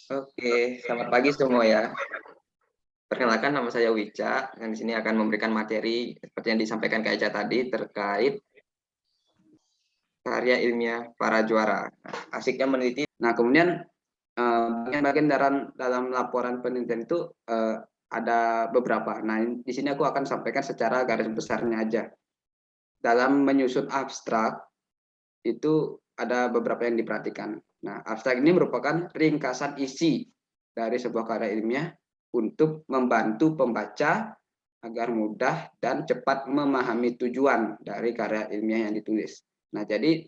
Oke, selamat pagi semua ya. Perkenalkan nama saya Wica, yang di sini akan memberikan materi seperti yang disampaikan Kak Eca tadi terkait karya ilmiah para juara. Asiknya meneliti. Nah, kemudian bagian-bagian dalam laporan penelitian itu ada beberapa. Nah, di sini aku akan sampaikan secara garis besarnya aja. Dalam menyusun abstrak itu ada beberapa yang diperhatikan. Nah, abstrak ini merupakan ringkasan isi dari sebuah karya ilmiah untuk membantu pembaca agar mudah dan cepat memahami tujuan dari karya ilmiah yang ditulis. Nah, jadi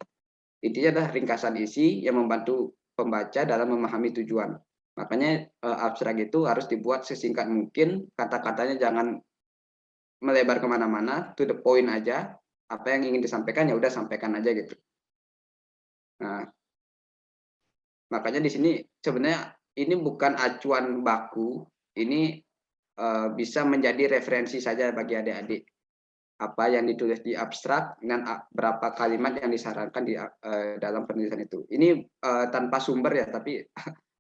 intinya adalah ringkasan isi yang membantu pembaca dalam memahami tujuan. Makanya abstrak itu harus dibuat sesingkat mungkin, kata-katanya jangan melebar kemana-mana, to the point aja. Apa yang ingin disampaikan ya udah sampaikan aja gitu. Nah, makanya di sini sebenarnya ini bukan acuan baku, ini bisa menjadi referensi saja bagi adik-adik. Apa yang ditulis di abstrak dan berapa kalimat yang disarankan di dalam penelitian itu. Ini tanpa sumber ya, tapi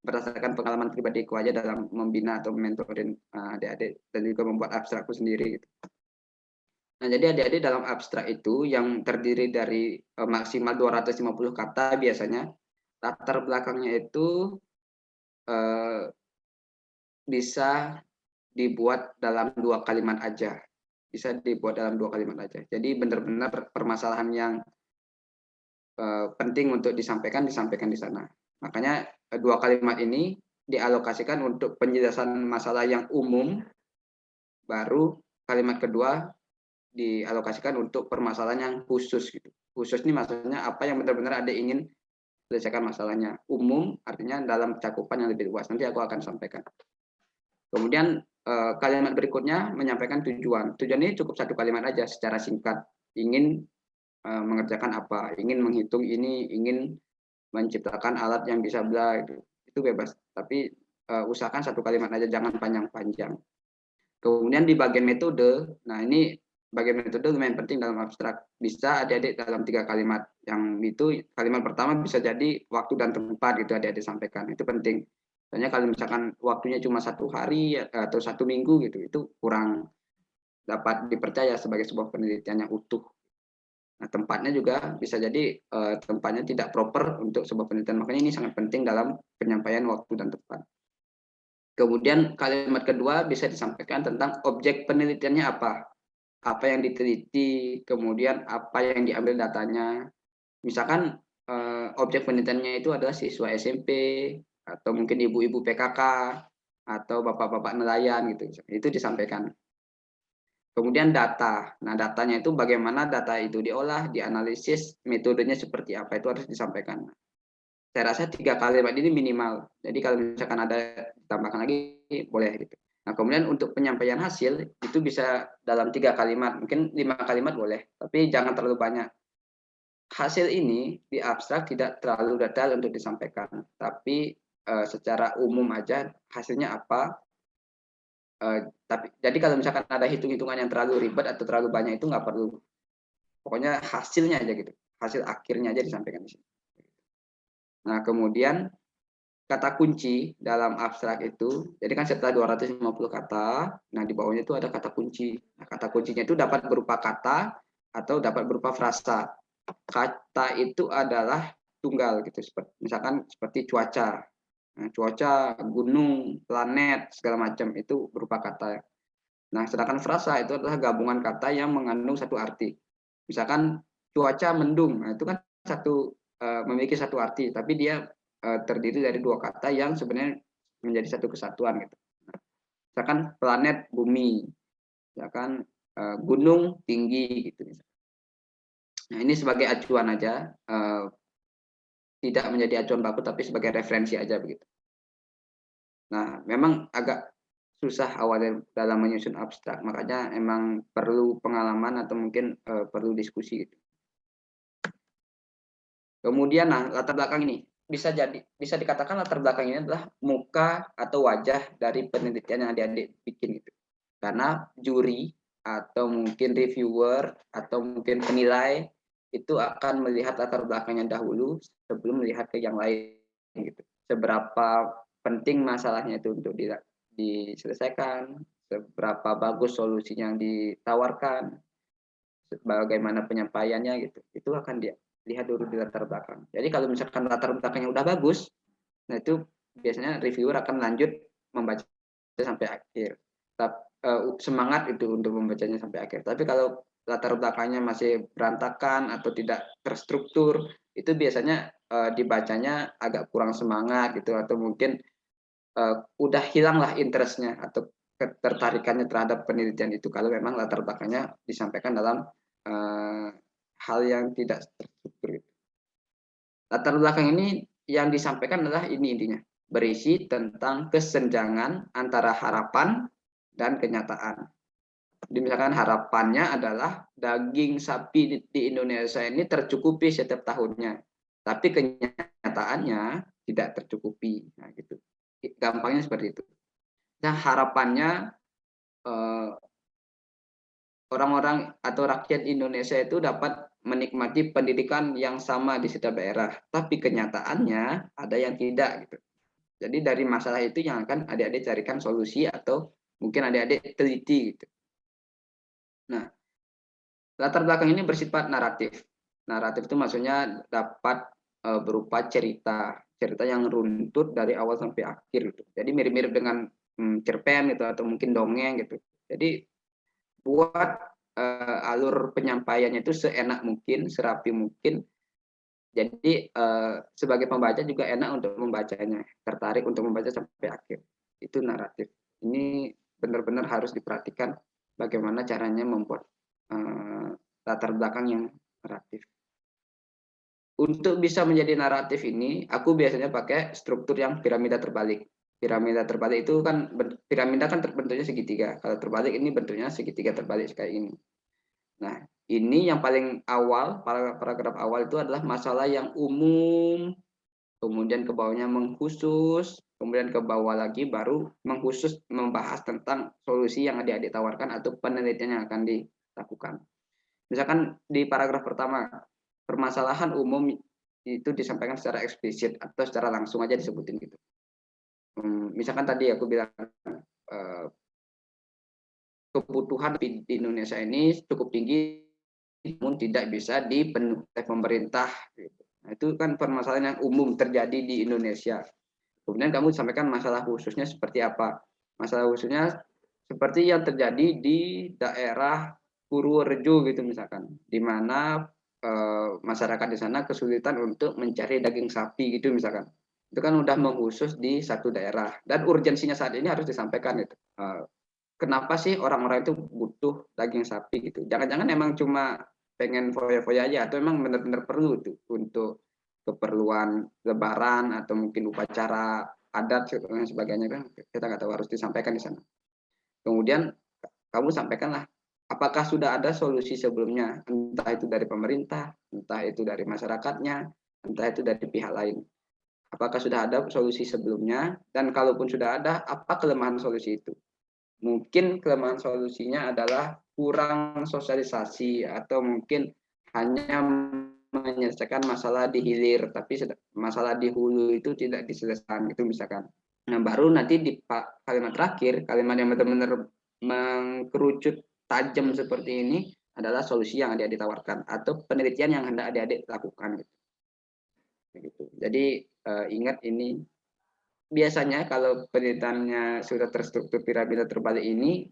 berdasarkan pengalaman pribadiku aja dalam membina atau mentorin adik-adik dan juga membuat abstrakku sendiri. Gitu. Nah, jadi adik-adik dalam abstrak itu yang terdiri dari maksimal 250 kata biasanya, latar belakangnya itu bisa dibuat dalam 2 kalimat aja. Bisa dibuat dalam 2 kalimat aja. Jadi benar-benar permasalahan yang penting untuk disampaikan di sana. Makanya 2 kalimat ini dialokasikan untuk penjelasan masalah yang umum, baru kalimat kedua dialokasikan untuk permasalahan yang khusus gitu. Khusus ini maksudnya apa yang benar-benar ada ingin selesaikan masalahnya. Umum artinya dalam cakupan yang lebih luas. Nanti aku akan sampaikan. Kemudian kalimat berikutnya menyampaikan tujuan. Tujuan ini cukup 1 kalimat aja secara singkat. Ingin mengerjakan apa, ingin menghitung ini, ingin menciptakan alat yang bisa bla itu bebas. Tapi usahakan 1 kalimat aja, jangan panjang-panjang. Kemudian di bagian metode, nah ini bagian metode lumayan penting dalam abstrak. Bisa adik-adik dalam 3 kalimat. Yang itu kalimat pertama bisa jadi waktu dan tempat gitu adik-adik sampaikan. Itu penting. Soalnya kalau misalkan waktunya cuma 1 hari atau 1 minggu gitu, itu kurang dapat dipercaya sebagai sebuah penelitian yang utuh. Nah, tempatnya juga bisa jadi tempatnya tidak proper untuk sebuah penelitian. Makanya ini sangat penting dalam penyampaian waktu dan tempat. Kemudian kalimat kedua bisa disampaikan tentang objek penelitiannya apa yang diteliti, kemudian apa yang diambil datanya. Misalkan objek penelitiannya itu adalah siswa SMP atau mungkin ibu-ibu PKK atau bapak-bapak nelayan gitu. Itu disampaikan. Kemudian data. Nah, datanya itu bagaimana data itu diolah, dianalisis, metodenya seperti apa itu harus disampaikan. Saya rasa 3 kalimat ini minimal. Jadi kalau misalkan ada ditambahkan lagi boleh gitu. Nah, kemudian untuk penyampaian hasil itu bisa dalam 3 kalimat, mungkin 5 kalimat boleh, tapi jangan terlalu banyak. Hasil ini di abstrak tidak terlalu detail untuk disampaikan, tapi secara umum aja hasilnya apa. Tapi jadi kalau misalkan ada hitung-hitungan yang terlalu ribet atau terlalu banyak itu nggak perlu. Pokoknya hasilnya aja gitu. Hasil akhirnya aja disampaikan di sini. Nah, kemudian kata kunci dalam abstrak itu, jadi kan setelah 250 kata, nah di bawahnya itu ada kata kunci. Nah, kata kuncinya itu dapat berupa kata atau dapat berupa frasa. Kata itu adalah tunggal gitu, misalkan seperti cuaca. Nah, cuaca, gunung, planet, segala macam itu berupa kata. Nah, sedangkan frasa itu adalah gabungan kata yang mengandung satu arti. Misalkan cuaca mendung, nah itu kan memiliki satu arti, tapi dia terdiri dari 2 kata yang sebenarnya menjadi satu kesatuan gitu. Misalkan planet bumi, misalkan gunung tinggi gitu. Nah, ini sebagai acuan aja, tidak menjadi acuan baku tapi sebagai referensi aja begitu. Nah, memang agak susah awalnya dalam menyusun abstrak, makanya emang perlu pengalaman atau mungkin perlu diskusi gitu. Kemudian nah latar belakang ini bisa dikatakan latar belakang ini adalah muka atau wajah dari penelitian yang adik-adik bikin gitu. Karena juri atau mungkin reviewer atau mungkin penilai itu akan melihat latar belakangnya dahulu sebelum melihat ke yang lain gitu. Seberapa penting masalahnya itu untuk diselesaikan, seberapa bagus solusinya yang ditawarkan, bagaimana penyampaiannya gitu. Itu akan dia lihat dulu di latar belakang. Jadi kalau misalkan latar belakangnya udah bagus, nah itu biasanya reviewer akan lanjut membaca sampai akhir. Semangat itu untuk membacanya sampai akhir. Tapi kalau latar belakangnya masih berantakan atau tidak terstruktur, itu biasanya dibacanya agak kurang semangat gitu, atau mungkin udah hilanglah interestnya atau ketertarikannya terhadap penelitian itu kalau memang latar belakangnya disampaikan dalam hal yang tidak terstruktur. Latar belakang ini yang disampaikan adalah ini intinya, berisi tentang kesenjangan antara harapan dan kenyataan. Jadi misalkan harapannya adalah daging sapi di Indonesia ini tercukupi setiap tahunnya, tapi kenyataannya tidak tercukupi. Nah, gitu. Gampangnya seperti itu. Nah, harapannya orang-orang atau rakyat Indonesia itu dapat menikmati pendidikan yang sama di setiap daerah, tapi kenyataannya ada yang tidak gitu. Jadi dari masalah itu yang akan adik-adik carikan solusi atau mungkin adik-adik teliti gitu. Nah, latar belakang ini bersifat naratif. Naratif itu maksudnya dapat berupa cerita yang runtut dari awal sampai akhir gitu. Jadi mirip-mirip dengan cerpen gitu atau mungkin dongeng gitu. Jadi buat alur penyampaiannya itu seenak mungkin, serapi mungkin. Jadi sebagai pembaca juga enak untuk membacanya, tertarik untuk membaca sampai akhir. Itu naratif. Ini benar-benar harus diperhatikan bagaimana caranya membuat latar belakang yang naratif. Untuk bisa menjadi naratif ini, aku biasanya pakai struktur yang piramida terbalik. Piramida terbalik itu kan, piramida kan bentuknya segitiga. Kalau terbalik ini bentuknya segitiga terbalik kayak ini. Nah, ini yang paling awal, paragraf awal itu adalah masalah yang umum, kemudian ke bawahnya mengkhusus, kemudian ke bawah lagi baru mengkhusus membahas tentang solusi yang adik-adik tawarkan atau penelitian yang akan dilakukan. Misalkan di paragraf pertama, permasalahan umum itu disampaikan secara eksplisit atau secara langsung aja disebutin gitu. Misalkan tadi aku bilang kebutuhan di Indonesia ini cukup tinggi, namun tidak bisa dipenuhi oleh pemerintah. Gitu. Nah, itu kan permasalahan yang umum terjadi di Indonesia. Kemudian kamu sampaikan masalah khususnya seperti apa? Masalah khususnya seperti yang terjadi di daerah Purworejo gitu misalkan, di mana masyarakat di sana kesulitan untuk mencari daging sapi gitu misalkan. Itu kan udah mengkhusus di satu daerah dan urgensinya saat ini harus disampaikan itu. Kenapa sih orang-orang itu butuh daging sapi gitu? Jangan-jangan emang cuma pengen foya-foya aja atau emang benar-benar perlu tuh untuk keperluan lebaran atau mungkin upacara adat dan sebagainya kan kita nggak tahu harus disampaikan di sana. Kemudian kamu sampaikanlah apakah sudah ada solusi sebelumnya, entah itu dari pemerintah, entah itu dari masyarakatnya, entah itu dari pihak lain. Apakah sudah ada solusi sebelumnya dan kalaupun sudah ada apa kelemahan solusi itu? Mungkin kelemahan solusinya adalah kurang sosialisasi atau mungkin hanya menyelesaikan masalah di hilir tapi masalah di hulu itu tidak diselesaikan itu misalkan. Nah, baru nanti di kalimat terakhir, kalimat yang benar-benar mengkerucut tajam seperti ini adalah solusi yang adik-adik tawarkan atau penelitian yang hendak adik-adik lakukan gitu. Jadi ingat ini biasanya kalau penelitiannya sudah terstruktur piramida terbalik ini,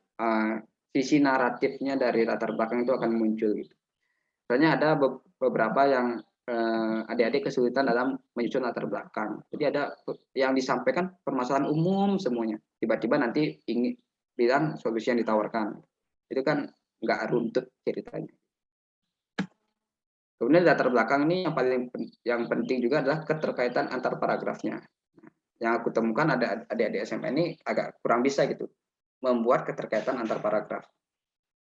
sisi naratifnya dari latar belakang itu akan muncul gitu. Soalnya ada beberapa yang adik-adik kesulitan dalam menyusun latar belakang. Jadi ada yang disampaikan permasalahan umum semuanya. Tiba-tiba nanti ingin bilang solusi yang ditawarkan. Itu kan nggak runtut ceritanya. Kemudian latar belakang ini yang penting juga adalah keterkaitan antar paragrafnya. Yang aku temukan ada adik-adik SMA ini agak kurang bisa gitu membuat keterkaitan antar paragraf.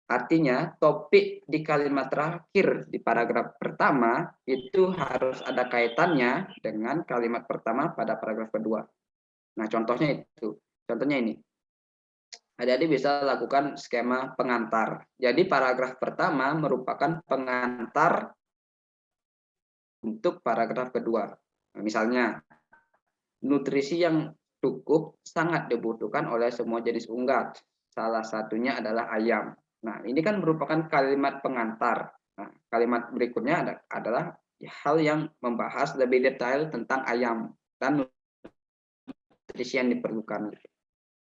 Artinya topik di kalimat terakhir di paragraf pertama itu harus ada kaitannya dengan kalimat pertama pada paragraf kedua. Nah contohnya ini. Adik-adik bisa lakukan skema pengantar. Jadi paragraf pertama merupakan pengantar untuk paragraf kedua. Nah, misalnya nutrisi yang cukup sangat dibutuhkan oleh semua jenis unggas. Salah satunya adalah ayam. Nah, ini kan merupakan kalimat pengantar. Nah, kalimat berikutnya adalah hal yang membahas lebih detail tentang ayam dan nutrisi yang diperlukan.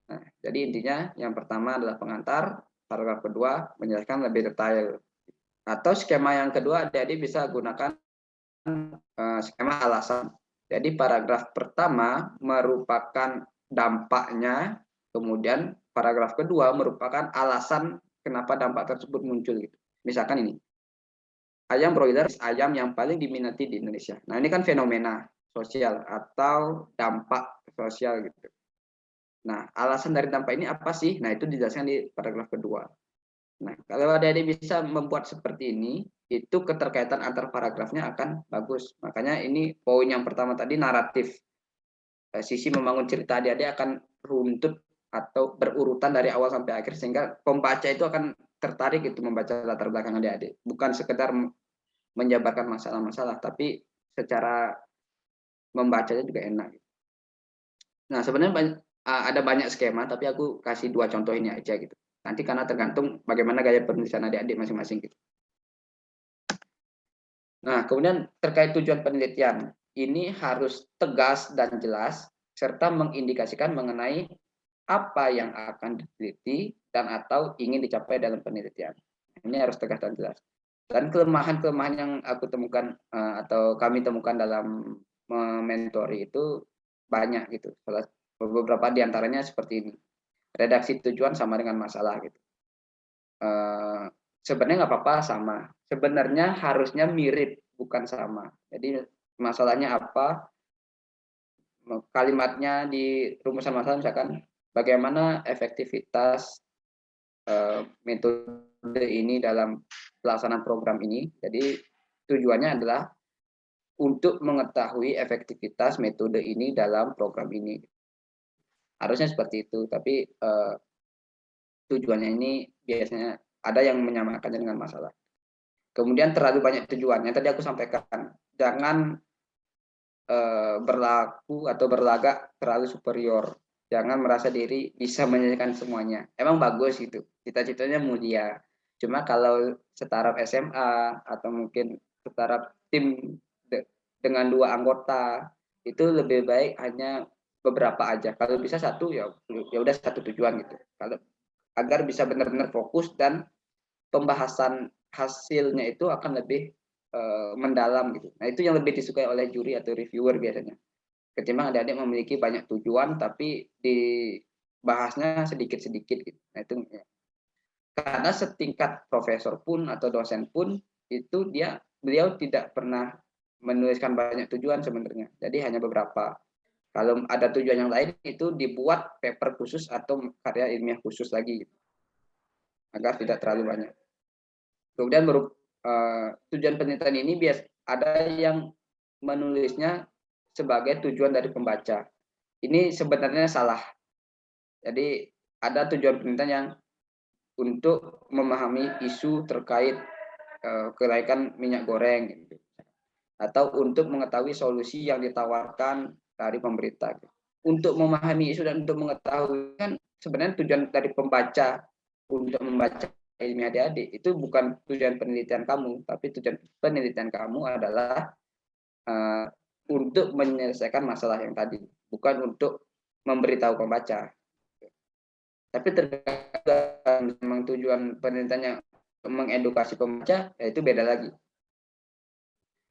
Nah, jadi intinya yang pertama adalah pengantar, paragraf kedua menjelaskan lebih detail. Atau skema yang kedua, adik-adik bisa gunakan skema alasan. Jadi paragraf pertama merupakan dampaknya, kemudian paragraf kedua merupakan alasan kenapa dampak tersebut muncul. Gitu. Misalkan ini, ayam broiler ayam yang paling diminati di Indonesia. Nah ini kan fenomena sosial atau dampak sosial gitu. Nah alasan dari dampak ini apa sih? Nah itu dijelaskan di paragraf kedua. Nah kalau adik-adik bisa membuat seperti ini, itu keterkaitan antar paragrafnya akan bagus. Makanya ini poin yang pertama tadi naratif. Sisi membangun cerita adik-adik akan runtut atau berurutan dari awal sampai akhir sehingga pembaca itu akan tertarik itu membaca latar belakang adik-adik. Bukan sekedar menjabarkan masalah-masalah, tapi secara membacanya juga enak. Nah sebenarnya ada banyak skema, tapi aku kasih 2 contoh ini aja gitu. Nanti karena tergantung bagaimana gaya penulisan adik-adik masing-masing gitu. Nah, kemudian terkait tujuan penelitian, ini harus tegas dan jelas, serta mengindikasikan mengenai apa yang akan diteliti dan atau ingin dicapai dalam penelitian. Ini harus tegas dan jelas. Dan kelemahan-kelemahan yang aku temukan atau kami temukan dalam mementori itu banyak gitu. Beberapa diantaranya seperti ini. Redaksi tujuan sama dengan masalah gitu. Sebenarnya nggak apa-apa sama. Sebenarnya harusnya mirip, bukan sama. Jadi masalahnya apa? Kalimatnya di rumusan masalah misalkan bagaimana efektivitas metode ini dalam pelaksanaan program ini. Jadi tujuannya adalah untuk mengetahui efektivitas metode ini dalam program ini. Harusnya seperti itu, tapi tujuannya ini biasanya ada yang menyamakannya dengan masalah. Kemudian terlalu banyak tujuannya. Tadi aku sampaikan, jangan berlaku atau berlagak terlalu superior. Jangan merasa diri bisa menyelesaikan semuanya. Emang bagus gitu, cita-citanya mulia. Cuma kalau setaraf SMA atau mungkin setaraf tim dengan 2 anggota, itu lebih baik hanya beberapa aja. Kalau bisa satu ya udah satu tujuan gitu. Kalau agar bisa benar-benar fokus dan pembahasan hasilnya itu akan lebih mendalam gitu. Nah itu yang lebih disukai oleh juri atau reviewer biasanya. Ketimbang adik-adik memiliki banyak tujuan tapi dibahasnya sedikit-sedikit gitu. Nah itu ya. Karena setingkat profesor pun atau dosen pun itu beliau tidak pernah menuliskan banyak tujuan sebenarnya. Jadi hanya beberapa. Kalau ada tujuan yang lain itu dibuat paper khusus atau karya ilmiah khusus lagi gitu. Agar tidak terlalu banyak. Kemudian tujuan penelitian ini ada yang menulisnya sebagai tujuan dari pembaca. Ini sebenarnya salah. Jadi ada tujuan penelitian yang untuk memahami isu terkait kelaikan minyak goreng, gitu. Atau untuk mengetahui solusi yang ditawarkan dari pemerintah. Gitu. Untuk memahami isu dan untuk mengetahui kan sebenarnya tujuan dari pembaca untuk membaca ilmiah adik-adik itu bukan tujuan penelitian kamu, tapi tujuan penelitian kamu adalah untuk menyelesaikan masalah yang tadi, bukan untuk memberitahu pembaca. Tapi terkadang memang tujuan penelitiannya mengedukasi pembaca, ya itu beda lagi.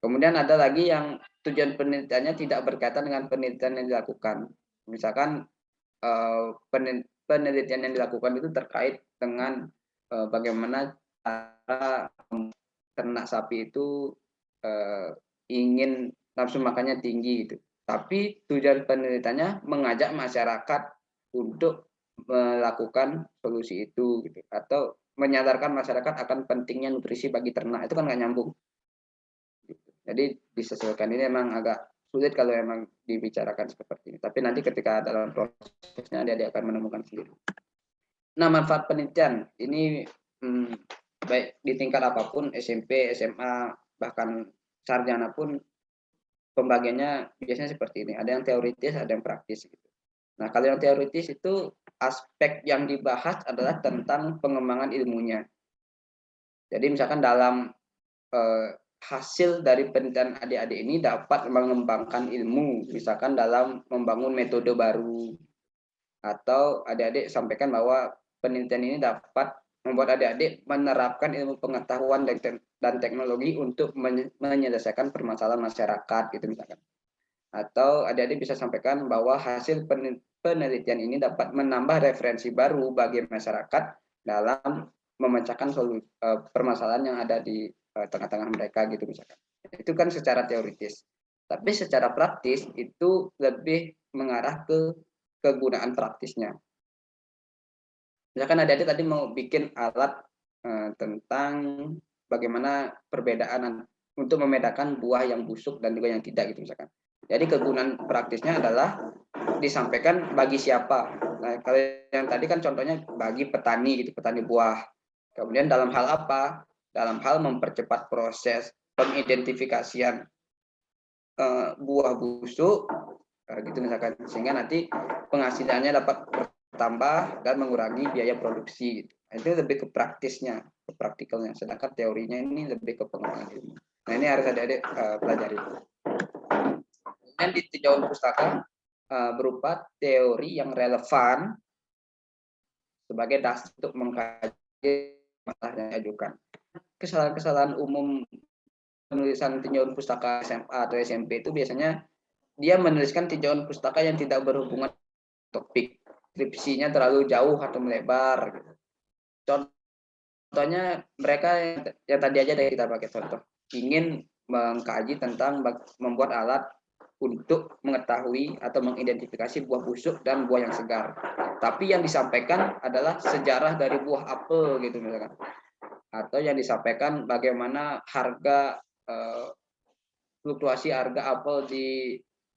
Kemudian ada lagi yang tujuan penelitiannya tidak berkaitan dengan penelitian yang dilakukan. Misalkan penelitian yang dilakukan itu terkait dengan bagaimana cara ternak sapi itu ingin nafsu makannya tinggi gitu. Tapi tujuan penelitiannya mengajak masyarakat untuk melakukan solusi itu gitu. Atau menyadarkan masyarakat akan pentingnya nutrisi bagi ternak. Itu kan nggak nyambung. Gitu. Jadi disesuaikan ini memang agak sulit kalau memang dibicarakan seperti ini. Tapi nanti ketika dalam prosesnya dia akan menemukan sendiri. Nah, manfaat penelitian ini baik di tingkat apapun, SMP, SMA, bahkan sarjana pun pembagiannya biasanya seperti ini. Ada yang teoritis, ada yang praktis. Gitu. Nah, kalau yang teoritis itu aspek yang dibahas adalah tentang pengembangan ilmunya. Jadi misalkan dalam hasil dari penelitian adik-adik ini dapat mengembangkan ilmu, misalkan dalam membangun metode baru, atau adik-adik sampaikan bahwa penelitian ini dapat membuat adik-adik menerapkan ilmu pengetahuan dan teknologi untuk menyelesaikan permasalahan masyarakat gitu misalkan. Atau adik-adik bisa sampaikan bahwa hasil penelitian ini dapat menambah referensi baru bagi masyarakat dalam memecahkan permasalahan yang ada di tengah-tengah mereka gitu misalkan. Itu kan secara teoritis. Tapi secara praktis itu lebih mengarah ke kegunaan praktisnya. Misalkan adik-adik tadi mau bikin alat tentang bagaimana perbedaan untuk membedakan buah yang busuk dan juga yang tidak gitu misalkan. Jadi kegunaan praktisnya adalah disampaikan bagi siapa. Nah, kalau yang tadi kan contohnya bagi petani gitu, petani buah. Kemudian dalam hal apa? Dalam hal mempercepat proses pengidentifikasian buah busuk gitu misalkan, sehingga nanti penghasilannya dapat bertambah dan mengurangi biaya produksi gitu. Itu lebih ke praktisnya, ke praktikalnya, sedangkan teorinya ini lebih ke pengembangan ilmu. Nah, ini harus adik-adik pelajari. Dan di tinjauan pustaka berupa teori yang relevan sebagai dasar untuk mengkaji masalah yang diajukan. Kesalahan-kesalahan umum penulisan tinjauan pustaka SMA atau SMP itu biasanya dia menuliskan tinjauan pustaka yang tidak berhubungan dengan topik, skripsinya terlalu jauh atau melebar. Contohnya mereka yang tadi aja dari kita pakai contoh, ingin mengkaji tentang membuat alat untuk mengetahui atau mengidentifikasi buah busuk dan buah yang segar. Tapi yang disampaikan adalah sejarah dari buah apel gitu misalkan. Atau yang disampaikan bagaimana harga fluktuasi harga apel di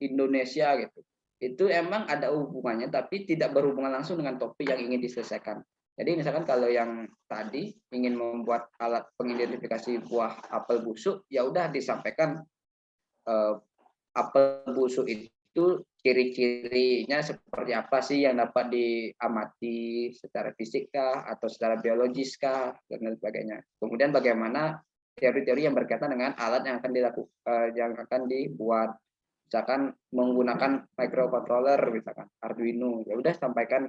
Indonesia gitu. Itu emang ada hubungannya tapi tidak berhubungan langsung dengan topik yang ingin diselesaikan. Jadi misalkan kalau yang tadi ingin membuat alat pengidentifikasi buah apel busuk, ya udah disampaikan apel busuk itu ciri-cirinya seperti apa sih yang dapat diamati secara fisika atau secara biologis kah dan lain sebagainya. Kemudian bagaimana teori-teori yang berkaitan dengan alat yang akan yang akan dibuat, misalkan menggunakan microcontroller misalkan Arduino, ya udah sampaikan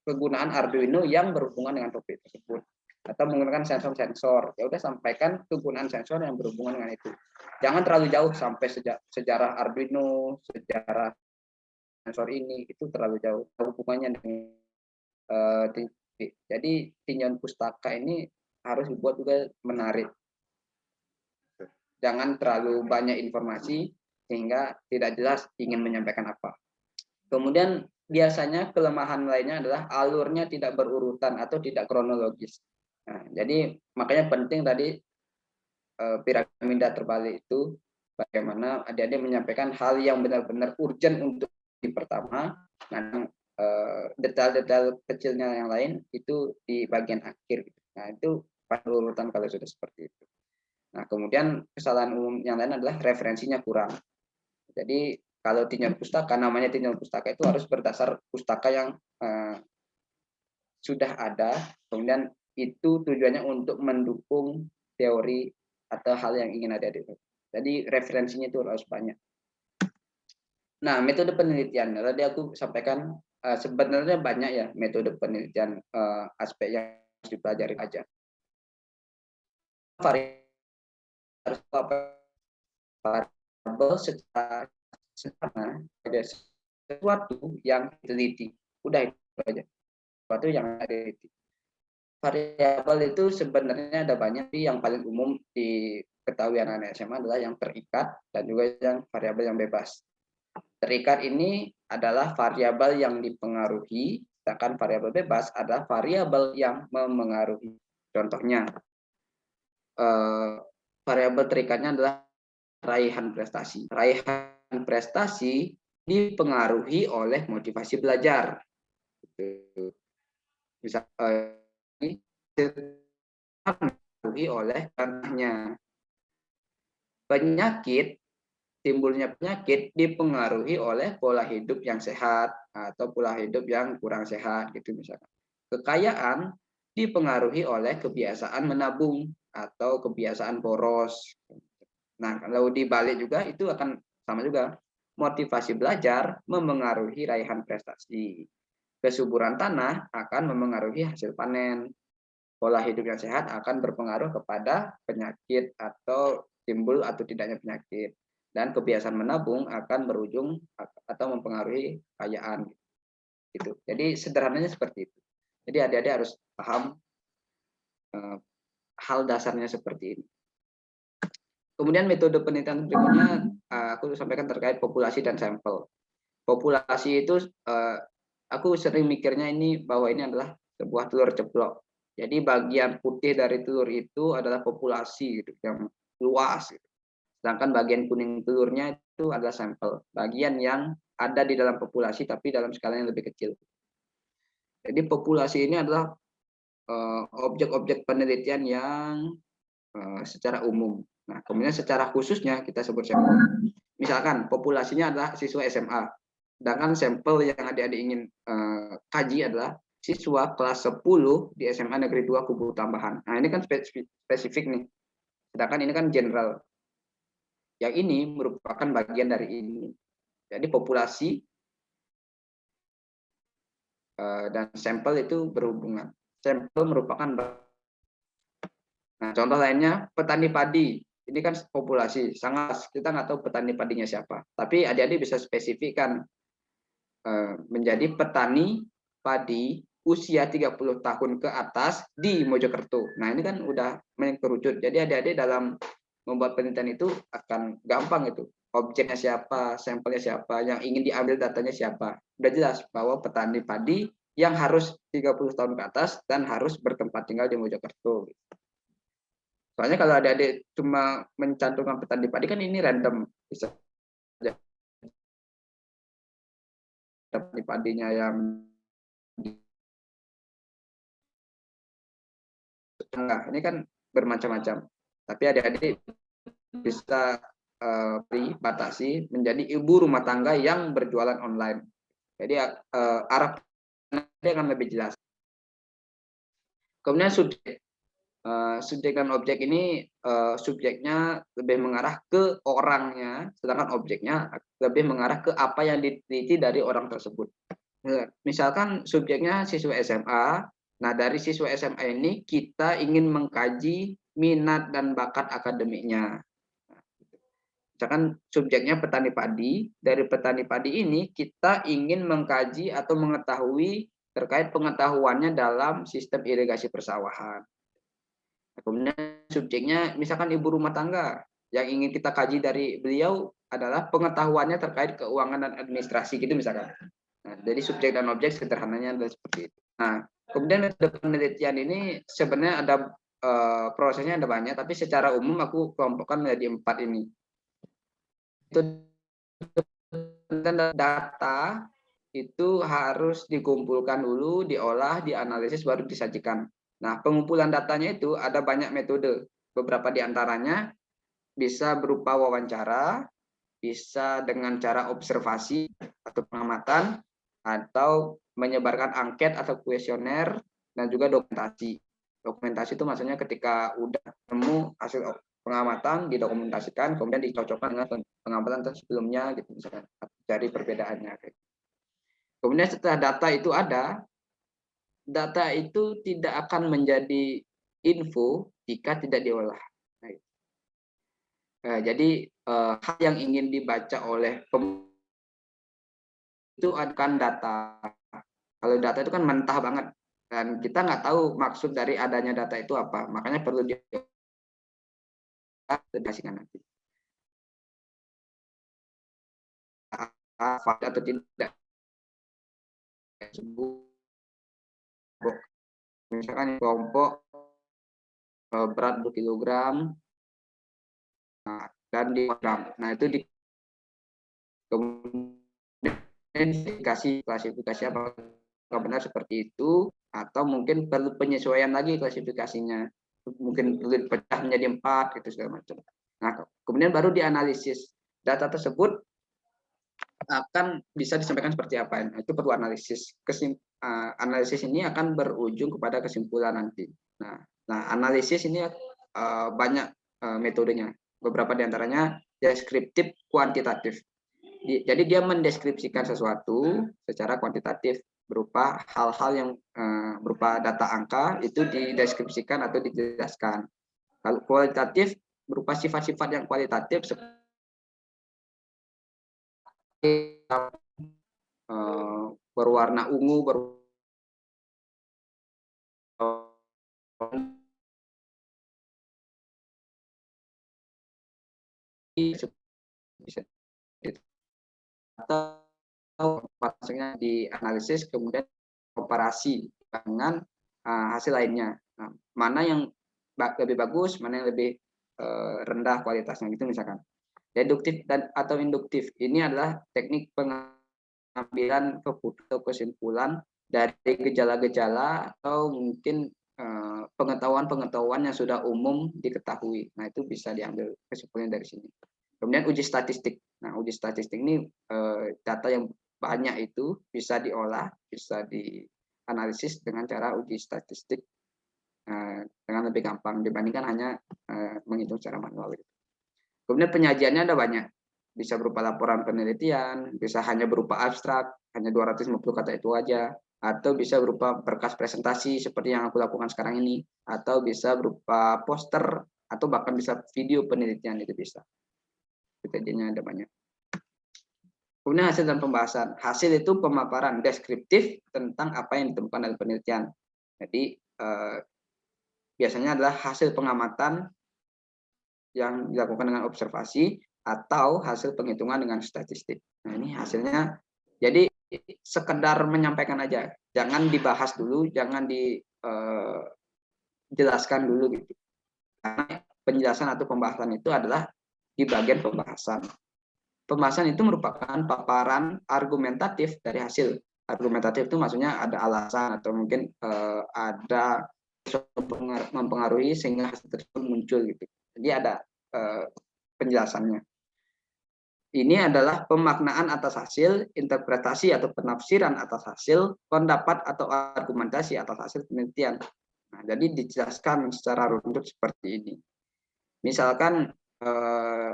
kegunaan Arduino yang berhubungan dengan topik tersebut, atau menggunakan sensor-sensor, ya udah sampaikan kegunaan sensor yang berhubungan dengan itu. Jangan terlalu jauh sampai sejarah Arduino, sejarah sensor ini, itu terlalu jauh hubungannya dengan jadi tinjauan pustaka ini harus dibuat juga menarik. Jangan terlalu banyak informasi sehingga tidak jelas ingin menyampaikan apa. Kemudian biasanya kelemahan lainnya adalah alurnya tidak berurutan atau tidak kronologis. Nah, jadi makanya penting tadi piramida terbalik itu, bagaimana adik-adik menyampaikan hal yang benar-benar urgent untuk di pertama, nah detail-detail kecilnya yang lain itu di bagian akhir. Nah, itu pada urutan kalau sudah seperti itu. Nah, kemudian kesalahan umum yang lain adalah referensinya kurang. Jadi kalau tinjauan pustaka, namanya tinjauan pustaka itu harus berdasar pustaka yang sudah ada, kemudian itu tujuannya untuk mendukung teori atau hal yang ingin ada di itu. Jadi referensinya itu harus banyak. Nah, metode penelitian tadi aku sampaikan sebenarnya banyak ya metode penelitian, aspek yang harus dipelajari aja. Variabel secara sederhana ada sesuatu yang diteliti. Udah itu aja. Sesuatu yang diteliti. Variabel itu sebenarnya ada banyak, tapi yang paling umum diketahui anak-anak SMA adalah yang terikat dan juga yang variabel yang bebas. Terikat ini adalah variabel yang dipengaruhi, sedangkan variabel bebas adalah variabel yang memengaruhi. Contohnya, variabel terikatnya adalah raihan prestasi. Raihan prestasi dipengaruhi oleh motivasi belajar. Bisa dipengaruhi oleh contohnya penyakit timbulnya penyakit dipengaruhi oleh pola hidup yang sehat atau pola hidup yang kurang sehat gitu misalkan. Kekayaan dipengaruhi oleh kebiasaan menabung atau kebiasaan boros. Nah, kalau dibalik juga itu akan sama juga. Motivasi belajar memengaruhi raihan prestasi. Kesuburan tanah akan memengaruhi hasil panen. Pola hidup yang sehat akan berpengaruh kepada penyakit atau timbul atau tidaknya penyakit. Dan kebiasaan menabung akan berujung atau mempengaruhi kekayaan. Gitu. Jadi sederhananya seperti itu. Jadi adik-adik harus paham hal dasarnya seperti ini. Kemudian metode penelitian berikutnya aku sampaikan terkait populasi dan sampel. Populasi itu aku sering mikirnya ini bahwa ini adalah sebuah telur ceplok. Jadi bagian putih dari telur itu adalah populasi gitu, yang luas. Gitu. Sedangkan bagian kuning telurnya itu adalah sampel, bagian yang ada di dalam populasi tapi dalam skala yang lebih kecil. Jadi populasi ini adalah objek-objek penelitian yang secara umum. Nah, kemudian secara khususnya kita sebut sampel. Misalkan populasinya adalah siswa SMA, sedangkan sampel yang adik-adik ingin kaji adalah siswa kelas 10 di SMA Negeri 2 Kubu Tambahan. Nah, ini kan spesifik nih. Sedangkan ini kan general. Yang ini merupakan bagian dari ini. Jadi populasi dan sampel itu berhubungan. Sampel merupakan. Nah, contoh lainnya petani padi. Ini kan populasi, sangat kita nggak tahu petani padinya siapa. Tapi adik-adik bisa spesifikkan menjadi petani padi usia 30 tahun ke atas di Mojokerto. Nah, ini kan udah mengerucut. Jadi adik-adik dalam membuat penelitian itu akan gampang itu. Objeknya siapa, sampelnya siapa, yang ingin diambil datanya siapa. Udah jelas bahwa petani padi yang harus 30 tahun ke atas dan harus bertempat tinggal di Mojokerto. Soalnya kalau adik-adik cuma mencantumkan petani padi kan ini random. Bisa petani padinya yang ini kan bermacam-macam. Tapi adik-adik bisa dibatasi menjadi ibu rumah tangga yang berjualan online. Jadi arah akan lebih jelas. Kemudian subjek dan objek ini subjeknya lebih mengarah ke orangnya, sedangkan objeknya lebih mengarah ke apa yang diteliti dari orang tersebut. Misalkan subjeknya siswa SMA, nah dari siswa SMA ini kita ingin mengkaji minat dan bakat akademiknya. Misalkan subjeknya petani padi, dari petani padi ini kita ingin mengkaji atau mengetahui terkait pengetahuannya dalam sistem irigasi persawahan. Kemudian subjeknya misalkan ibu rumah tangga, yang ingin kita kaji dari beliau adalah pengetahuannya terkait keuangan dan administrasi gitu misalkan. Nah, jadi subjek dan objek sederhananya adalah seperti itu. Nah, kemudian metode penelitian ini sebenarnya ada prosesnya ada banyak, tapi secara umum aku kelompokkan menjadi 4 ini. Itu data itu harus dikumpulkan dulu, diolah, dianalisis, baru disajikan. Nah, pengumpulan datanya itu ada banyak metode. Beberapa di antaranya bisa berupa wawancara, bisa dengan cara observasi atau pengamatan, atau menyebarkan angket atau kuesioner, dan juga dokumentasi. Dokumentasi itu maksudnya ketika udah nemu hasil pengamatan, didokumentasikan, kemudian dicocokkan dengan pengamatan sebelumnya, gitu misalkan, dari perbedaannya. Kemudian setelah data itu ada, data itu tidak akan menjadi info jika tidak diolah. Jadi hal yang ingin dibaca oleh itu akan data. Kalau data itu kan mentah banget dan kita nggak tahu maksud dari adanya data itu apa. Makanya perlu diaplikasikan nanti. Fakta atau tidak. Misalkan kelompok berat 2 kilogram dan di gram. Nah, itu di kemudian klasifikasi apa benar seperti itu, atau mungkin perlu penyesuaian lagi klasifikasinya, mungkin perlu dipecah menjadi 4 gitu segala macam. Nah, kemudian baru dianalisis. data tersebut akan bisa disampaikan seperti apa. Nah, itu perlu analisis. Analisis ini akan berujung kepada kesimpulan nanti. Nah, analisis ini banyak metodenya. Beberapa diantaranya deskriptif, kuantitatif. Jadi dia mendeskripsikan sesuatu secara kuantitatif berupa hal-hal yang berupa data angka itu dideskripsikan atau dijelaskan. Kalau kualitatif berupa sifat-sifat yang kualitatif seperti berwarna ungu, bisa atau maksudnya dianalisis kemudian komparasi dengan hasil lainnya. Nah, mana yang lebih bagus, mana yang lebih rendah kualitasnya gitu misalkan. Deduktif dan atau induktif ini adalah teknik pengambilan kesimpulan dari gejala-gejala atau mungkin pengetahuan-pengetahuan yang sudah umum diketahui. Nah, itu bisa diambil kesimpulan dari sini. Kemudian uji statistik. Nah, uji statistik ini data yang banyak itu bisa diolah, bisa dianalisis dengan cara uji statistik dengan lebih gampang dibandingkan hanya menghitung secara manual. Kemudian penyajiannya ada banyak. Bisa berupa laporan penelitian, bisa hanya berupa abstrak, hanya 250 kata itu aja, atau bisa berupa berkas presentasi seperti yang aku lakukan sekarang ini, atau bisa berupa poster, atau bahkan bisa video penelitian itu bisa. Metodenya ada banyak. Kemudian hasil dan pembahasan. Hasil itu pemaparan deskriptif tentang apa yang ditemukan dalam penelitian. Jadi biasanya adalah hasil pengamatan yang dilakukan dengan observasi atau hasil penghitungan dengan statistik. Nah, ini hasilnya. Jadi sekedar menyampaikan aja, jangan dibahas dulu, jangan dijelaskan dulu gitu. Karena penjelasan atau pembahasan itu adalah di bagian pembahasan. Pembahasan itu merupakan paparan argumentatif dari hasil. Argumentatif itu maksudnya ada alasan atau mungkin ada mempengaruhi sehingga hasil tersebut muncul gitu. Jadi ada penjelasannya. Ini adalah pemaknaan atas hasil, interpretasi atau penafsiran atas hasil, pendapat atau argumentasi atas hasil penelitian. Nah, jadi dijelaskan secara runtut seperti ini. Misalkan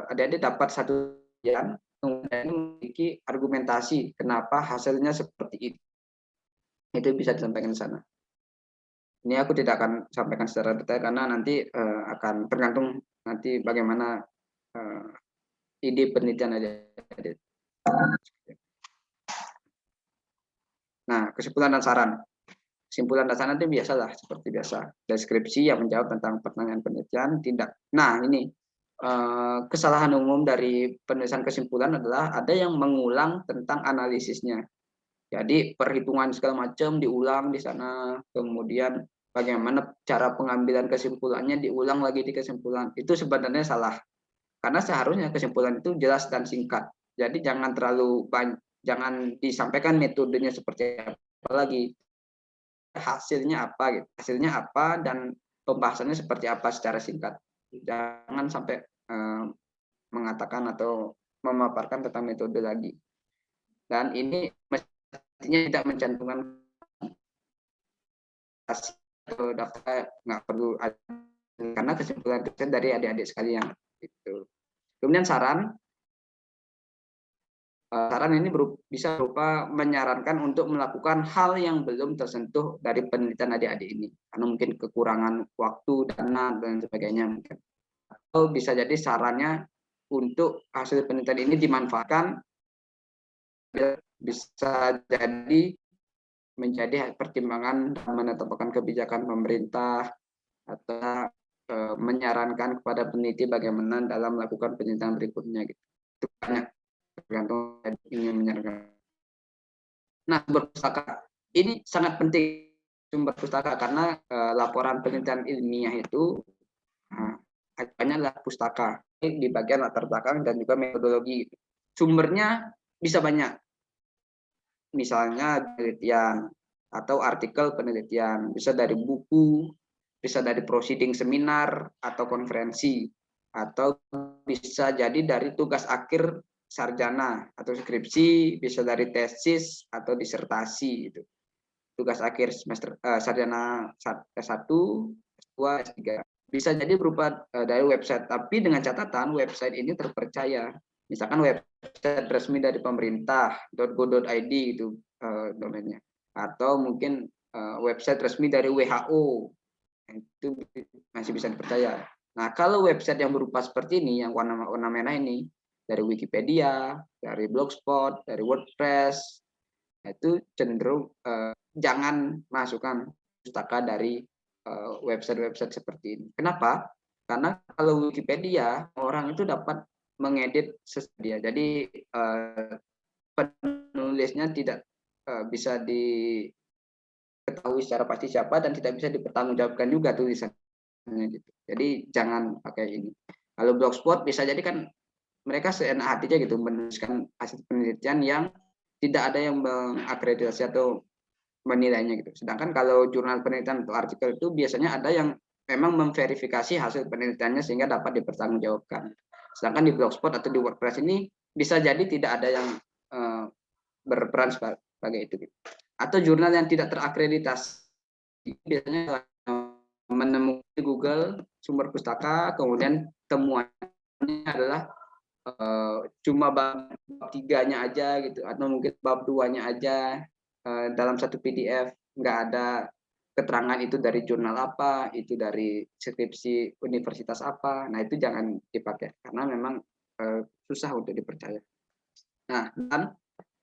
adik-adik dapat satu ujian, kemudian memiliki argumentasi kenapa hasilnya seperti itu. Itu bisa disampaikan di sana. Ini aku tidak akan sampaikan secara detail karena nanti akan tergantung nanti bagaimana ide penelitian aja. Nah, kesimpulan dan saran. Kesimpulan dan saran itu biasalah seperti biasa. Deskripsi yang menjawab tentang pertanyaan penelitian tidak. Nah, ini kesalahan umum dari penulisan kesimpulan adalah ada yang mengulang tentang analisisnya. Jadi perhitungan segala macam diulang di sana, kemudian bagaimana cara pengambilan kesimpulannya diulang lagi di kesimpulan. Itu sebenarnya salah. Karena seharusnya kesimpulan itu jelas dan singkat. Jadi jangan terlalu jangan disampaikan metodenya seperti apa lagi. Hasilnya apa gitu. Hasilnya apa dan pembahasannya seperti apa secara singkat. Jangan sampai mengatakan atau memaparkan tentang metode lagi. Dan ini mestinya tidak mencantumkan atau daftar, nggak perlu karena kesimpulan itu dari adik-adik sekalian. Gitu. Kemudian saran ini bisa berupa menyarankan untuk melakukan hal yang belum tersentuh dari penelitian adik-adik ini, karena mungkin kekurangan waktu, dana, dan sebagainya. Mungkin. Atau bisa jadi sarannya untuk hasil penelitian ini dimanfaatkan, bisa jadi menjadi pertimbangan menetapkan kebijakan pemerintah atau menyarankan kepada peneliti bagaimana dalam melakukan penelitian berikutnya. Gitu. Itu banyak tergantung ingin menyarankan. Nah, sumber pustaka ini sangat penting, sumber pustaka karena laporan penelitian ilmiah itu acaranya adalah pustaka di bagian latar belakang dan juga metodologi. Sumbernya bisa banyak, misalnya penelitian atau artikel penelitian, bisa dari buku, bisa dari proceeding seminar atau konferensi. atau bisa jadi dari tugas akhir sarjana atau skripsi, bisa dari tesis atau disertasi itu. Tugas akhir semester sarjana S1, S2, S3. Bisa jadi berupa dari website, tapi dengan catatan website ini terpercaya. Misalkan website resmi dari pemerintah .go.id itu domainnya, atau mungkin website resmi dari WHO, itu masih bisa dipercaya. Nah, kalau website yang berupa seperti ini, yang warna merah ini, dari Wikipedia, dari Blogspot, dari WordPress, itu cenderung jangan masukkan pustaka dari website-website seperti ini. Kenapa? Karena kalau Wikipedia, orang itu dapat mengedit sesuai. Jadi penulisnya tidak bisa diketahui secara pasti siapa dan tidak bisa dipertanggungjawabkan juga tulisannya gitu. Jadi jangan pakai ini. Kalau Blogspot bisa jadi kan mereka seenak hatinya gitu menuliskan hasil penelitian yang tidak ada yang mengakreditasi atau menilainya gitu. Sedangkan kalau jurnal penelitian atau artikel itu biasanya ada yang memang memverifikasi hasil penelitiannya sehingga dapat dipertanggungjawabkan. Sedangkan di Blogspot atau di WordPress ini bisa jadi tidak ada yang berperan sebagai itu. Gitu. Atau jurnal yang tidak terakreditasi biasanya menemukan di Google sumber pustaka, kemudian temuannya adalah cuma bab 3-nya aja gitu, atau mungkin bab 2-nya aja dalam satu PDF, nggak ada keterangan itu dari jurnal apa, itu dari skripsi universitas apa. Nah, itu jangan dipakai karena memang susah untuk dipercaya. Nah, dan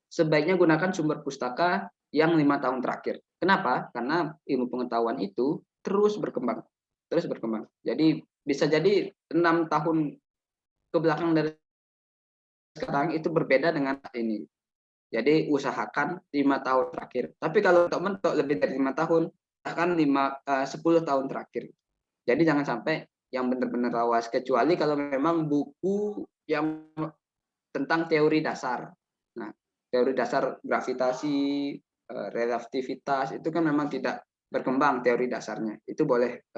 sebaiknya gunakan sumber pustaka yang 5 tahun terakhir. Kenapa? Karena ilmu pengetahuan itu terus berkembang, terus berkembang. Jadi bisa jadi 6 tahun ke belakang dari sekarang itu berbeda dengan ini. Jadi usahakan 5 tahun terakhir. Tapi kalau untuk mentok lebih dari 5 tahun, akan 10 tahun terakhir. Jadi jangan sampai yang benar-benar lawas, kecuali kalau memang buku yang tentang teori dasar. Nah, teori dasar gravitasi, relativitas itu kan memang tidak berkembang teori dasarnya. Itu boleh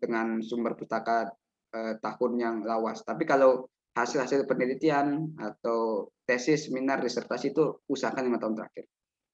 dengan sumber pustaka tahun yang lawas. Tapi kalau hasil-hasil penelitian atau tesis, seminar, disertasi itu usahakan 5 tahun terakhir.